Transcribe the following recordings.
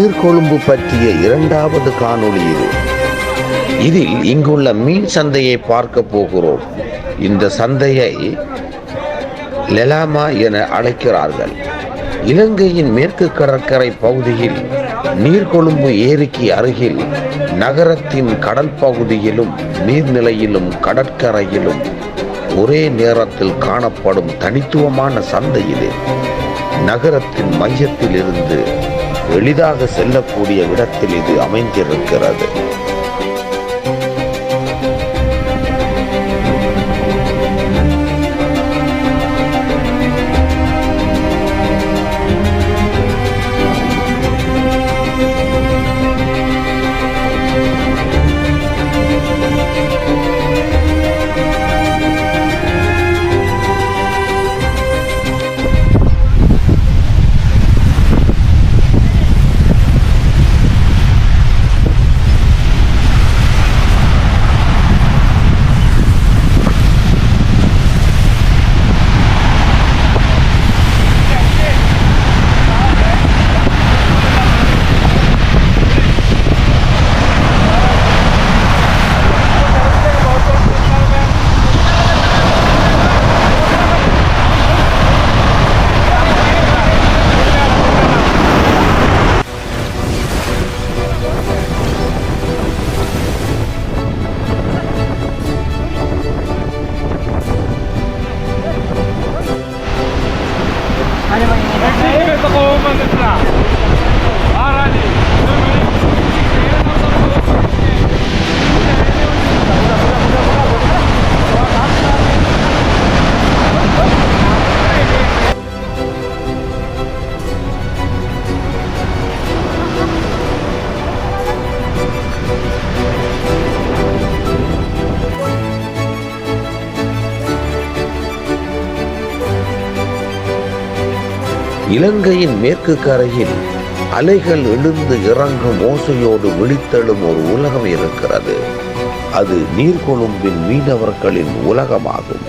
நீர்கொழும்பு பற்றிய இரண்டாவது காணொளி இது. இதில் இங்குள்ள மீன் சந்தையை பார்க்க போகிறோம். இந்த சந்தையை லெலாமா என அழைக்கிறார்கள். இலங்கையின் மேற்கு கடற்கரை பகுதியில் நீர்கொழும்பு ஏரிக்கு அருகில் நகரத்தின் கடல் பகுதியிலும் நீர்நிலையிலும் கடற்கரையிலும் ஒரே நேரத்தில் காணப்படும் தனித்துவமான சந்தை இது. நகரத்தின் மையத்தில் இருந்து எளிதாக செல்லக்கூடிய இடத்தில் இது அமைந்திருக்கிறது. இலங்கையின் மேற்கு கரையில் அலைகள் எழுந்து இறங்கும் ஓசையோடு விழித்தெழும் ஒரு உலகம் இருக்கிறது. அது நீர்கொழும்பின் மீனவர்களின் உலகமாகும்.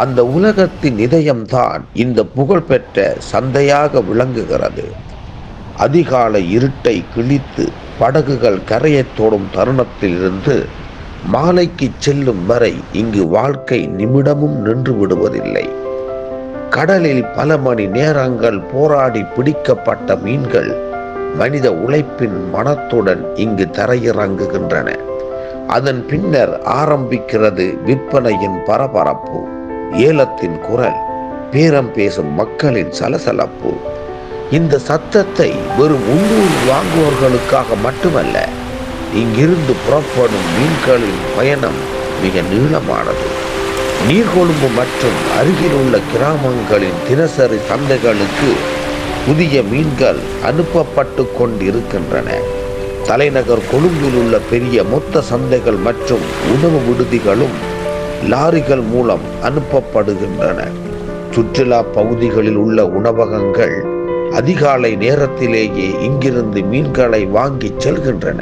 அந்த உலகத்தின் இதயம்தான் இந்த புகழ்பெற்ற சந்தையாக விளங்குகிறது. அதிகாலை இருட்டை கிழித்து படகுகள் கரையைத் தொடும் தருணத்தில் இருந்து மாலைக்கு செல்லும் வரை இங்கு வாழ்க்கை நிமிடமும் நின்று விடுவதில்லை. கடலில் பல மணி நேரங்கள் போராடி பிடிக்கப்பட்ட மீன்கள் மனித உழைப்பின் மனத்துடன் இங்கு தரையிறங்குகின்றன. அதன் பின்னர் ஆரம்பிக்கிறது விற்பனையின் பரபரப்பு, ஏலத்தின் குரல், பேரம் பேசும் மக்களின் சலசலப்பு. இந்த சத்தத்தை வெறும் உள்ளூர் வாங்குவோர்களுக்காக மட்டுமல்ல, இங்கிருந்து புறப்படும் மீன்களின் பயணம் மிக நீளமானது. நீர்கொழும்பு மற்றும் அருகில் உள்ள கிராமங்களின் தினசரி சந்தைகளுக்கு புதிய மீன்கள் அனுப்பப்பட்டு கொண்டிருக்கின்றன. தலைநகர் கொழும்பில் உள்ள பெரிய மொத்த சந்தைகள் மற்றும் உணவு விடுதிகளும் லாரிகள் மூலம் அனுப்பப்படுகின்றன. சுற்றுலா பகுதிகளில் உள்ள உணவகங்கள் அதிகாலை நேரத்திலேயே இங்கிருந்து மீன்களை வாங்கி செல்கின்றன.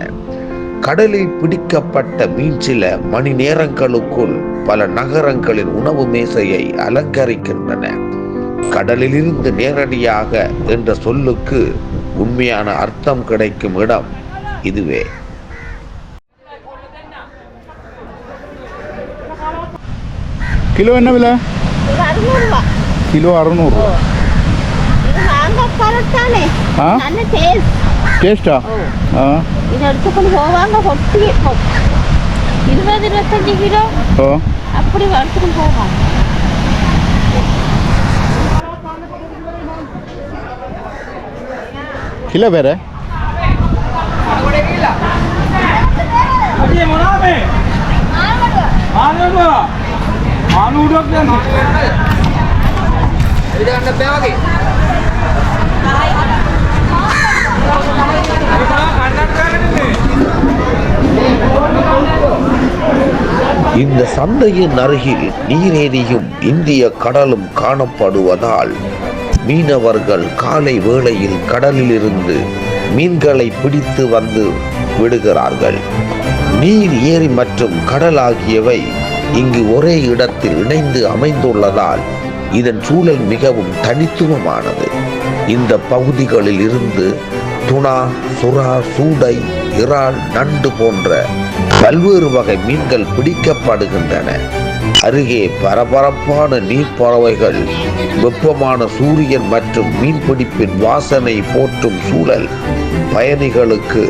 கடலில் பிடிக்கப்பட்ட மீன் சில மணி நேரங்களுக்குள் பல நகரங்களின் உணவு மேசையை அலங்கரிக்கின்றன. கடலிலிருந்து நேரடியாக என்ற சொல்லுக்கு உண்மையான அர்த்தம் கிடைக்கும் இடம் இதுவே. கிலோ என்ன விலை? கிலோ 600. டேஸ்டா? இது எடுத்துக்கொண்டு போவாங்க. 20-25 கிலோ அப்படி எடுத்துக்கொண்டு போவாங்க. கிலோ வேற இந்த சந்தையின் அருகில் நீரேரியும் இந்திய கடலும் காணப்படுவதால் மீனவர்கள் காலை வேளையில் கடலிலிருந்து மீன்களை பிடித்து வந்து விடுகிறார்கள். நீர், ஏரி மற்றும் கடல் ஆகியவை இங்கு ஒரே இடத்தில் இணைந்து அமைந்துள்ளதால் இதன் சூழல் மிகவும் தனித்துவமானது. இந்த பகுதிகளில் இருந்து துணா, சுறா, சூடை, இறால், நண்டு போன்ற பல்வேறு வகை மீன்கள் பிடிக்கப்படுகின்றன. அருகே பரபரப்பான நீர்ப்பறவைகள், வெப்பமான சூரியன் மற்றும் மீன்பிடிப்பின் வாசனை போற்றும் சூழல் பயணிகளுக்கு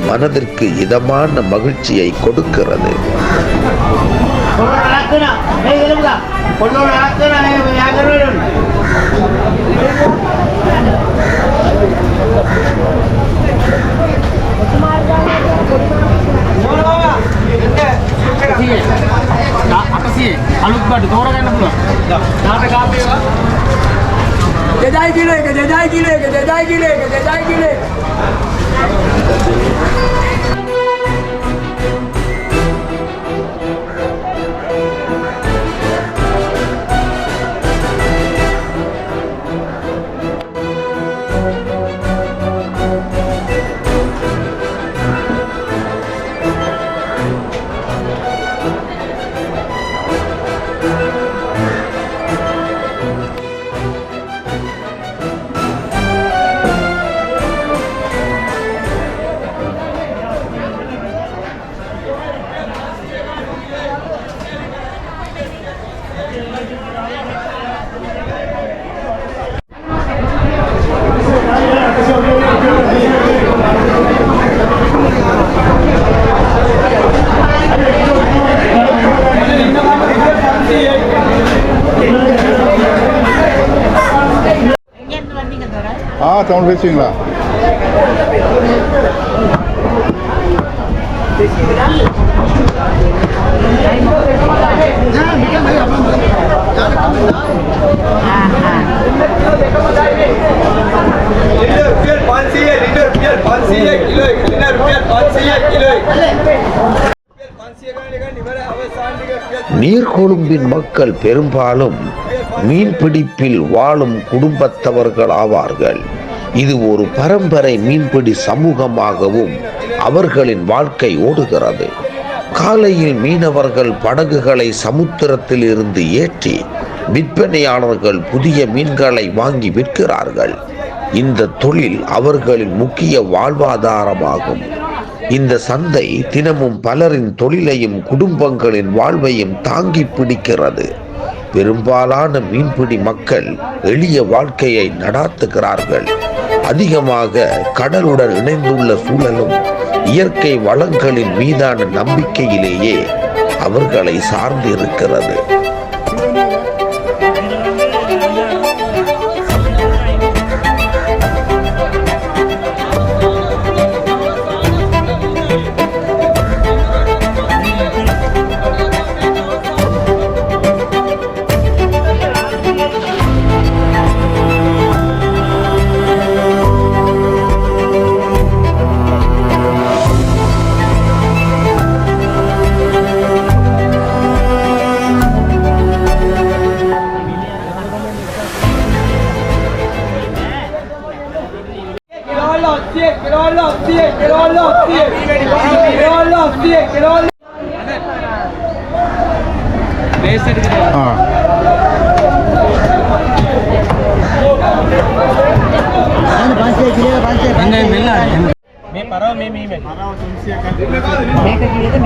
மனதிற்கு இதமான மகிழ்ச்சியை கொடுக்கிறது. தமிழ் பேசுவீங்களா? நீர்கொழும்பின் மக்கள் பெரும்பாலும் மீன்பிடிப்பில் வாழும் குடும்பத்தவர்கள் ஆவார்கள். இது ஒரு பரம்பரை மீன்பிடி சமூகமாகவும் அவர்களின் வாழ்க்கை ஓடுகிறது. காலையில் மீனவர்கள் படகுகளை சமுத்திரத்தில் இருந்து ஏற்றி விற்பனையாளர்கள் புதிய மீன்களை வாங்கி விற்கிறார்கள். இந்த தொழில் அவர்களின் முக்கிய வாழ்வாதாரமாகும். இந்த சந்தை தினமும் பலரின் தொழிலையும் குடும்பங்களின் வாழ்வையும் தாங்கி பிடிக்கிறது. பெரும்பாலான மீன்பிடி மக்கள் எளிய வாழ்க்கையை நடாத்துகிறார்கள். அதிகமாக கடலுடன் இணைந்துள்ள சூழலும் இயற்கை வளங்களின் மீதான நம்பிக்கையிலேயே அவர்களை சார்ந்து இருக்கிறது.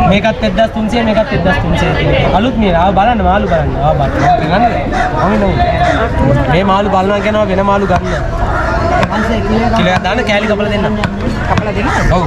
මේකත් 1300 මේකත් 1300 අලුත් මේ ආව බලන්න මාළු බලන්න ආව බලන්න මේ මාළු බලනවා කියනවා වෙන මාළු ගන්න කිලෝ එකක් දාන්න කෑලි කපලා දෙන්න ඔව්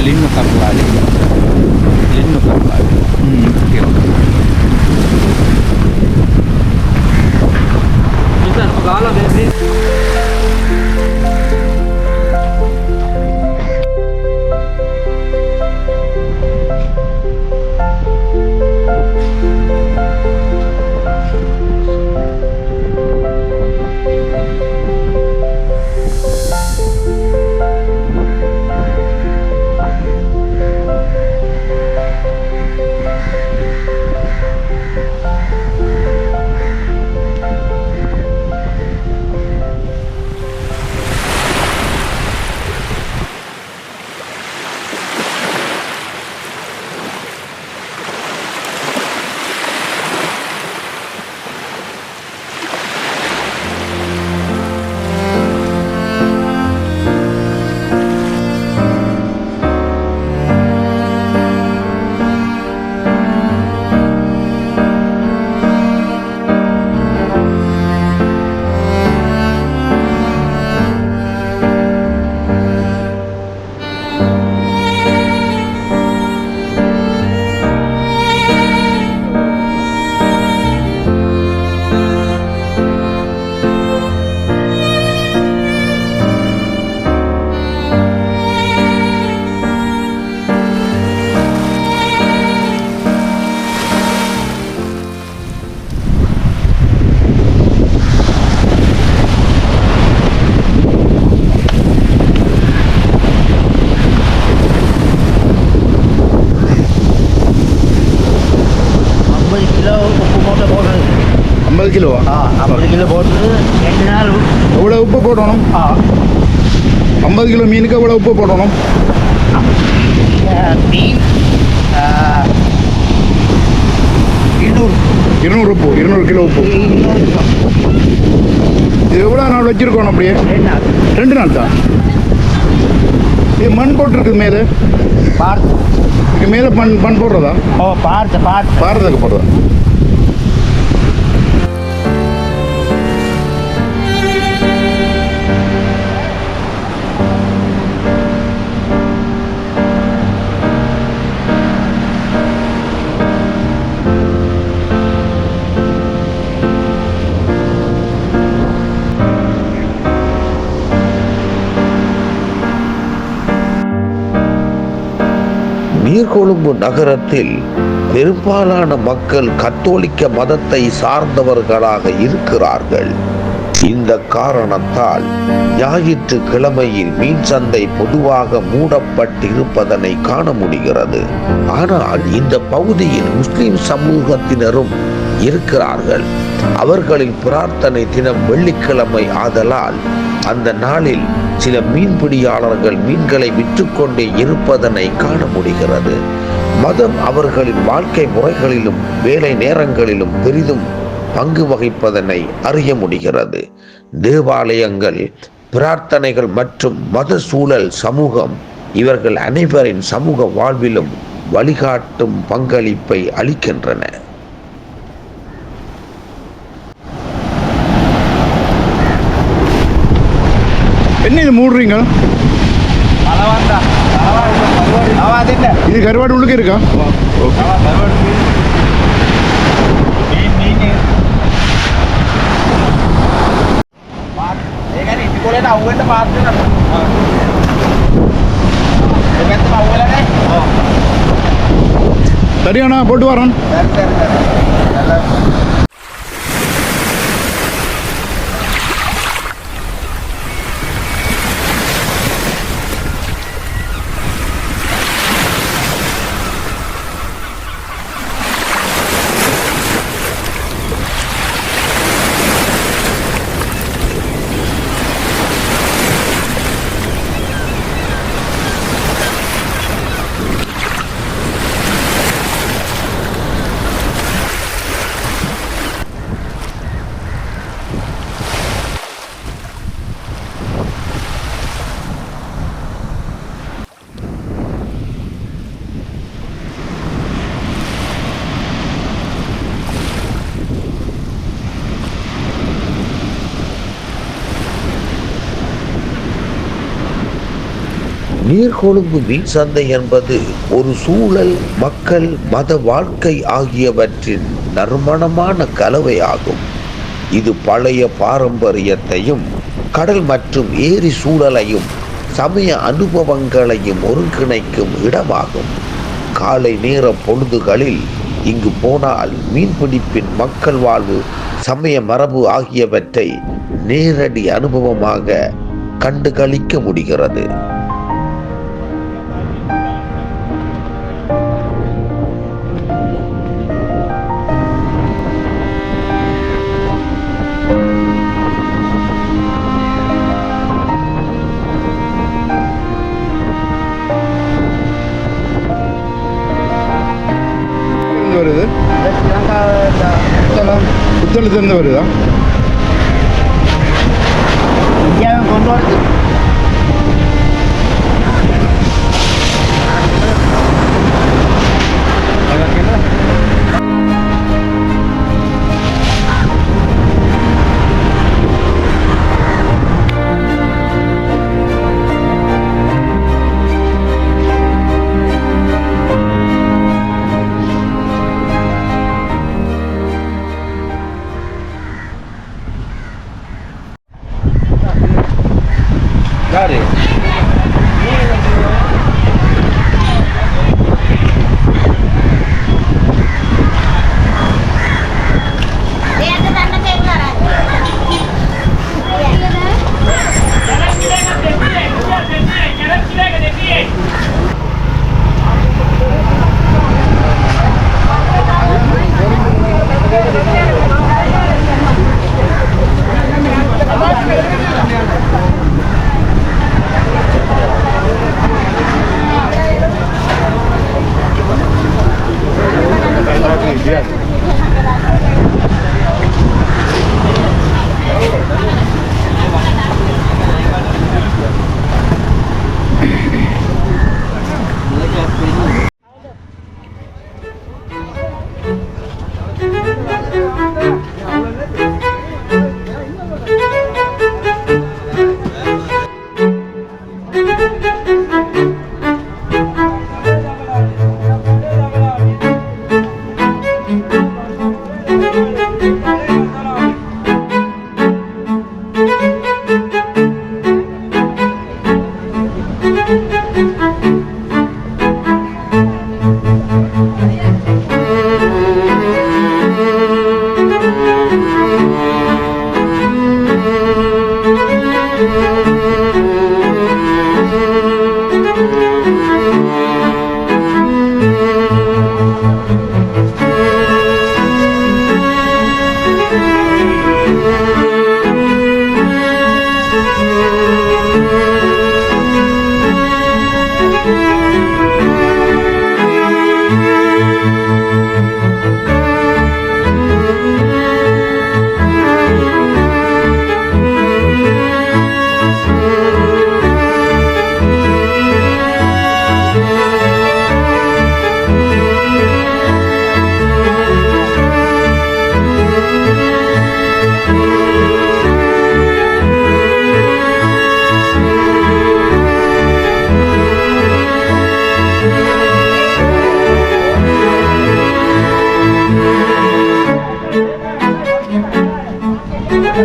Linnu karlaali. Joo. Mitä gaala desi? கிலோவா? 50 கிலோ போட்டு 2 நாள். எவ்வளோ உப்பு போடணும்? 50 கிலோ மீனுக்கு எவ்வளோ உப்பு போடணும்? மீன் 200 உப்பு, 200 கிலோ உப்பு. இது எவ்வளோ நாள் வச்சுருக்கணும் அப்படியே? 2 நாள் தான். இது மண் போட்டிருக்கு மேலே. பார்த்து இதுக்கு மேலே பண் போடுறதா? ஓ பார்த்து பாரதுக்கு போடுறதா? நீர்கொழும்பு நகரத்தில் பெரும்பாலான மக்கள் கத்தோலிக்க மதத்தை சார்ந்தவர்களாக இருக்கிறார்கள். இந்த காரணத்தால் ஞாயிற்றுக்கிழமையில் மீன் சந்தை பொதுவாக மூடப்பட்டிருப்பதனை காண முடிகிறது. ஆனால் இந்த பகுதியில் முஸ்லிம் சமூகத்தினரும் இருக்கிறார்கள். அவர்களின் பிரார்த்தனை தினம் வெள்ளிக்கிழமை ஆதலால் அந்த நாளில் சில மீன்பிடியாளர்கள் மீன்களை விற்றுக்கொண்டே இருப்பதனை காண முடிகிறது. மதம் அவர்களின் வாழ்க்கை முறைகளிலும் வேலை நேரங்களிலும் பெரிதும் பங்கு வகிப்பதனை அறிய முடிகிறது. தேவாலயங்கள், பிரார்த்தனைகள் மற்றும் மத சூழல் சமூகம் இவர்கள் அனைவரின் சமூக வாழ்விலும் வழிகாட்டும் பங்களிப்பை அளிக்கின்றன. என்ன இது மூடுறீங்க? இது கருவாடு உள்ளுக்கு இருக்கா? ஓகே. சரியாண்ணா, போட்டு வரேன். நீர்கொழும்பு மீன் சந்தை என்பது ஒரு சூழல், மக்கள், மத வாழ்க்கை ஆகியவற்றின் நறுமணமான கலவையாகும். இது பழைய பாரம்பரியத்தையும் கடல் மற்றும் ஏரி சூழலையும் சமய அனுபவங்களையும் ஒருங்கிணைக்கும் இடமாகும். காலை நேர பொழுதுகளில் இங்கு போனால் மீன்பிடிப்பின் மக்கள் வாழ்வு, சமய மரபு ஆகியவற்றை நேரடி அனுபவமாக கண்டுகளிக்க முடிகிறது. வருது புத்தளத்திலிருந்து வருதா? கொண்டு வருது. இந்த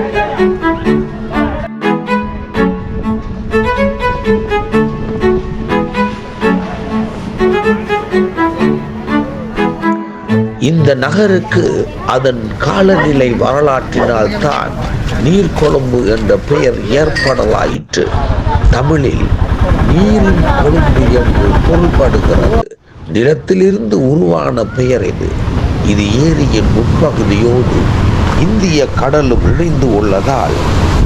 நகருக்கு அதன் காலநிலை வரலாற்றினால்தான் நீர்கொழும்பு என்ற பெயர் ஏற்படலாயிற்று. தமிழில் நீரின் கொழும்பு என்று பொருள்படுகிறது. நிலத்திலிருந்து உருவான பெயர் இது. இது ஏரியின் முற்பகுதியோடு இந்திய கடலும் இணைந்து உள்ளதால்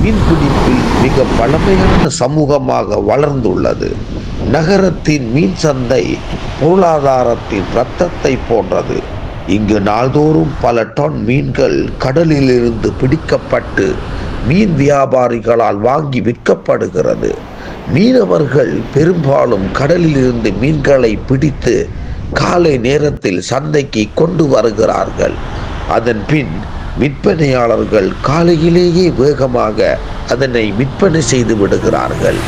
மீன்பிடிப்பில் மிக பழமையான சமூகமாக வளர்ந்துள்ளது. நகரத்தின் மீன் சந்தை பொருளாதாரத்தின் இரத்தத்தை போன்றது. இங்கு நாள்தோறும் பல டன் மீன்கள் கடலிலிருந்து பிடிக்கப்பட்டு மீன் வியாபாரிகளால் வாங்கி விற்கப்படுகிறது. மீனவர்கள் பெரும்பாலும் கடலிலிருந்து மீன்களை பிடித்து காலை நேரத்தில் சந்தைக்கு கொண்டு வருகிறார்கள். அதன் பின் விற்பனையாளர்கள் காலையிலேயே வேகமாக அதனை விற்பனை செய்து விடுகிறார்கள்.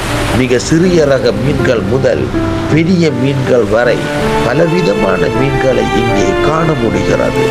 மிக சிறிய ரக மீன்கள் முதல் பெரிய மீன்கள் வரை பலவிதமான மீன்களை இங்கே காண முடிகிறது.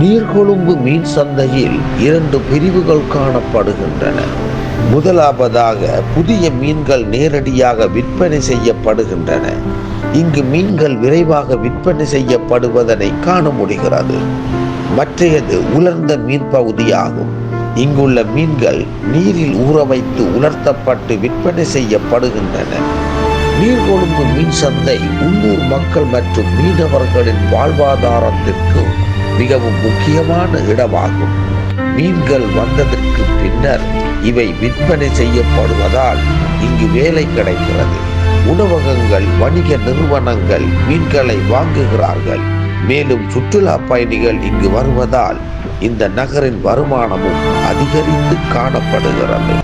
நீர்கொழும்பு மீன் சந்தையில் 2 பிரிவுகள் காணப்படுகின்றன. முதலாவதாக புதிய மீன்கள் நேரடியாக விற்பனை செய்யப்படுகின்றன. இங்கு மீன்கள் விரைவாக விற்பனை செய்யப்படுவதனை காண முடிகிறது. மற்றையது உலர்ந்த மீன் பகுதியாகும். இங்குள்ள மீன்கள் நீரில் ஊற வைத்து உலர்த்தப்பட்டு விற்பனை செய்யப்படுகின்றன. நீர்கொழும்பு மீன் சந்தை உள்ளூர் மக்கள் மற்றும் மீனவர்களின் வாழ்வாதாரத்திற்கு மிகவும் முக்கியமான இடமாகும். மீன்கள் வந்ததற்கு பின்னர் இவை விற்பனை செய்யப்படுவதால் இங்கு வேலை கிடைக்கிறது. உணவகங்கள், வணிக நிறுவனங்கள் மீன்களை வாங்குகிறார்கள். மேலும் சுற்றுலா பயணிகள் இங்கு வருவதால் இந்த நகரின் வருமானமும் அதிகரித்து காணப்படுகிறது.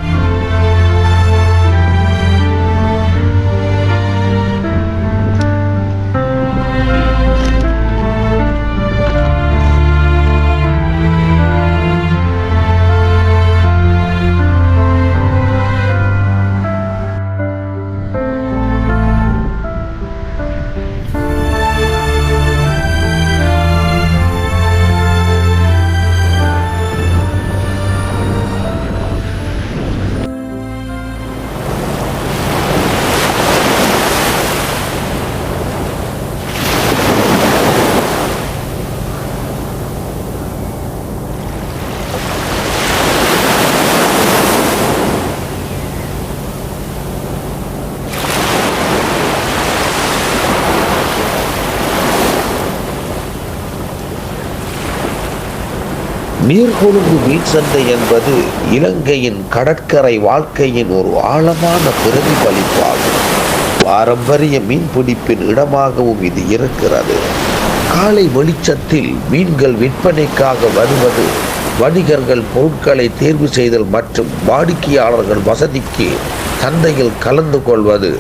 நீர்கொழும்பு மீன் சந்தை என்பது இலங்கையின் கடற்கரை வாழ்க்கையின் ஒரு ஆழமான பிரதிபலிப்பாகும். பாரம்பரிய மீன்பிடிப்பின் இடமாகவும் இது இருக்கிறது. காலை வெளிச்சத்தில் மீன்கள் விற்பனைக்காக வருவது, வணிகர்கள் பொருட்களை தேர்வு செய்தல் மற்றும் வாடிக்கையாளர்கள் வசதிக்கு சந்தையில் கலந்து கொள்வது,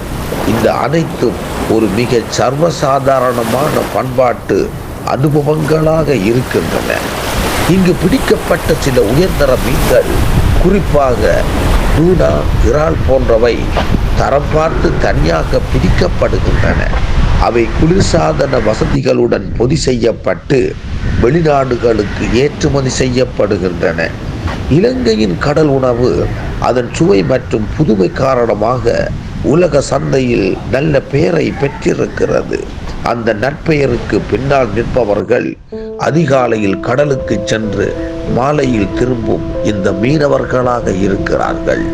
இந்த அனைத்தும் ஒரு மிக சர்வசாதாரணமான பண்பாட்டு அனுபவங்களாக இருக்கின்றன. இங்கு பிடிக்கப்பட்ட சில உயர்தர மீன்கள், குறிப்பாக டூனா, இறால் போன்றவை தரம் பார்த்து தனியாக பிடிக்கப்படுகின்றன. அவை குளிர்சாதன வசதிகளுடன் பொதி செய்யப்பட்டு வெளிநாடுகளுக்கு ஏற்றுமதி செய்யப்படுகின்றன. இலங்கையின் கடல் உணவு அதன் சுவை மற்றும் புதுமை காரணமாக உலக சந்தையில் நல்ல பெயரை பெற்றிருக்கிறது. அந்த நற்பெயருக்கு பின்னால் நிற்பவர்கள் அதிகாலையில் கடலுக்கு சென்று மாலையில் திரும்பும் இந்த மீனவர்களாக இருக்கிறார்கள்.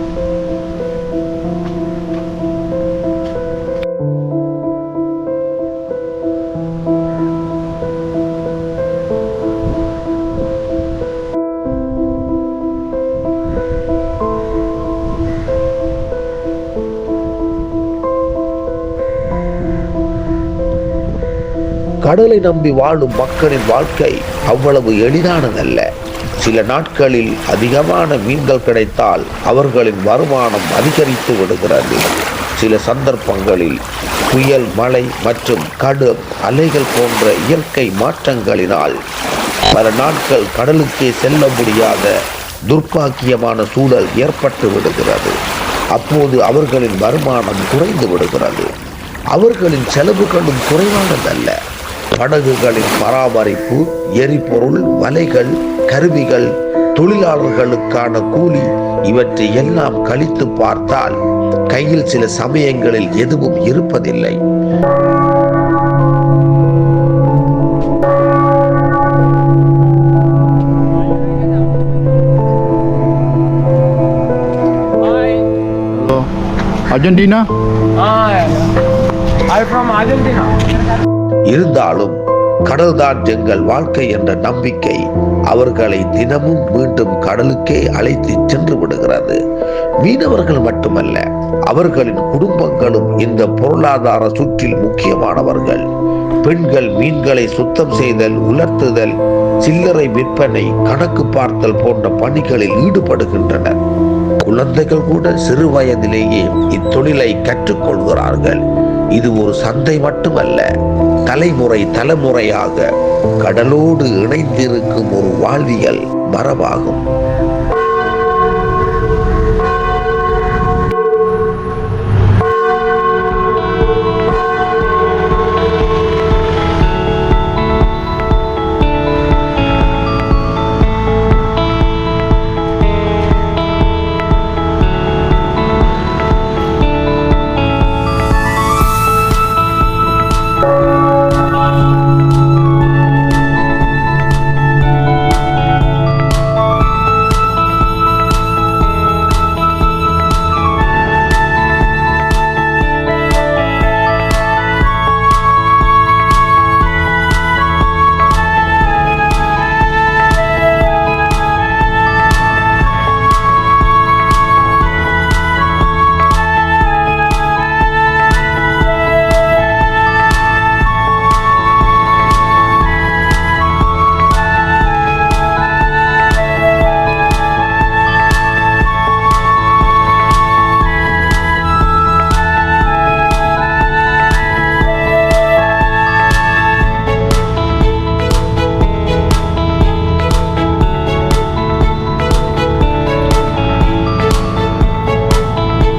கடலை நம்பி வாழும் மக்களின் வாழ்க்கை அவ்வளவு எளிதானதல்ல. சில நாட்களில் அதிகமான மீன்கள் கிடைத்தால் அவர்களின் வருமானம் அதிகரித்து விடுகிறது. சில சந்தர்ப்பங்களில் புயல், மழை மற்றும் கடும் அலைகள் போன்ற இயற்கை மாற்றங்களினால் பல நாட்கள் கடலுக்கே செல்ல முடியாத துர்ப்பாக்கியமான சூழல் ஏற்பட்டு விடுகிறது. அப்போது அவர்களின் வருமானம் குறைந்து விடுகிறது. அவர்களின் செலவுகளும் குறைவானதல்ல. படகுகளின் பராமரிப்பு, எரிபொருள், வலைகள், கருவிகள், தொழிலாளர்களுக்கான கூலி இவற்றை எல்லாம் கழித்து பார்த்தால் கையில் சில சமயங்களில் எதுவும் இருப்பதில்லை. அர்ஜென்டினா இருந்தாலும் கடல்தான் எங்கள் வாழ்க்கை என்ற நம்பிக்கை அவர்களை தினமும் மீண்டும் கடலுக்கே அழைத்து சென்று விடுகிறது. மீனவர்கள் மட்டுமல்ல, அவர்களின் குடும்பங்களும் இந்த பொருளாதார சுற்றில் முக்கியமானவர்கள். பெண்கள் மீன்களை சுத்தம் செய்தல், உலர்த்துதல், சில்லறை விற்பனை, கணக்கு பார்த்தல் போன்ற பணிகளில் ஈடுபடுகின்றனர். குழந்தைகள் கூட சிறு வயதிலேயே இத்தொழிலை கற்றுக்கொள்கிறார்கள். இது ஒரு சந்தை மட்டுமல்ல, தலைமுறையாக கடலோடு இணைந்திருக்கும் ஒரு வாழ்வியல் மரபாகும்.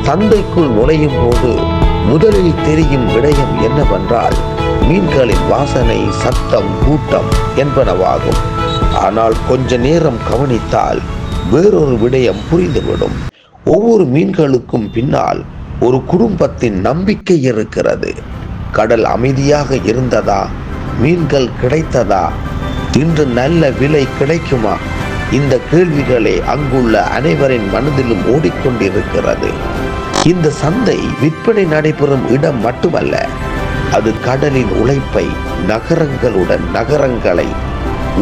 சந்தைக்குள் நுழையும் போது முதலில் தெரியும் விடயம் என்னவென்றால் மீன்களின் வாசனை, சத்தம், கூட்டம் என்பனவாகும். ஆனால் கொஞ்ச நேரம் கவனித்தால் வேறொரு விடயம் புரிந்துவிடும். ஒவ்வொரு மீன்களுக்கும் பின்னால் ஒரு குடும்பத்தின் நம்பிக்கை இருக்கிறது. கடல் அமைதியாக இருந்ததா? மீன்கள் கிடைத்ததா? இன்று நல்ல விலை கிடைக்குமா? இந்த கேள்விகளே அங்குள்ள அனைவரின் மனதிலும் ஓடிக்கொண்டிருக்கிறது. இந்த சந்தை விற்பனை நடைபெறும் இடம் மட்டுமல்ல, அது கடலின் உழைப்பை, நகரங்களை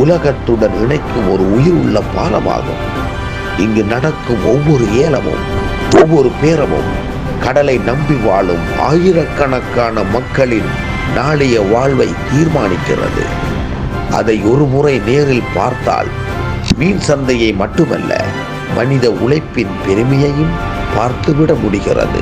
உலகத்துடன் இணைக்கும் ஒரு உயிர் உள்ள பாலமாகும். இங்கு நடக்கும் ஒவ்வொரு ஏலமும், ஒவ்வொரு பேரமும் கடலை நம்பி வாழும் ஆயிரக்கணக்கான மக்களின் நாளைய வாழ்வை தீர்மானிக்கிறது. அதை ஒரு முறை நேரில் பார்த்தால் மீன் சந்தையை மட்டுமல்ல, மனித உழைப்பின் பெருமையையும் பார்த்துவிட முடிகிறது.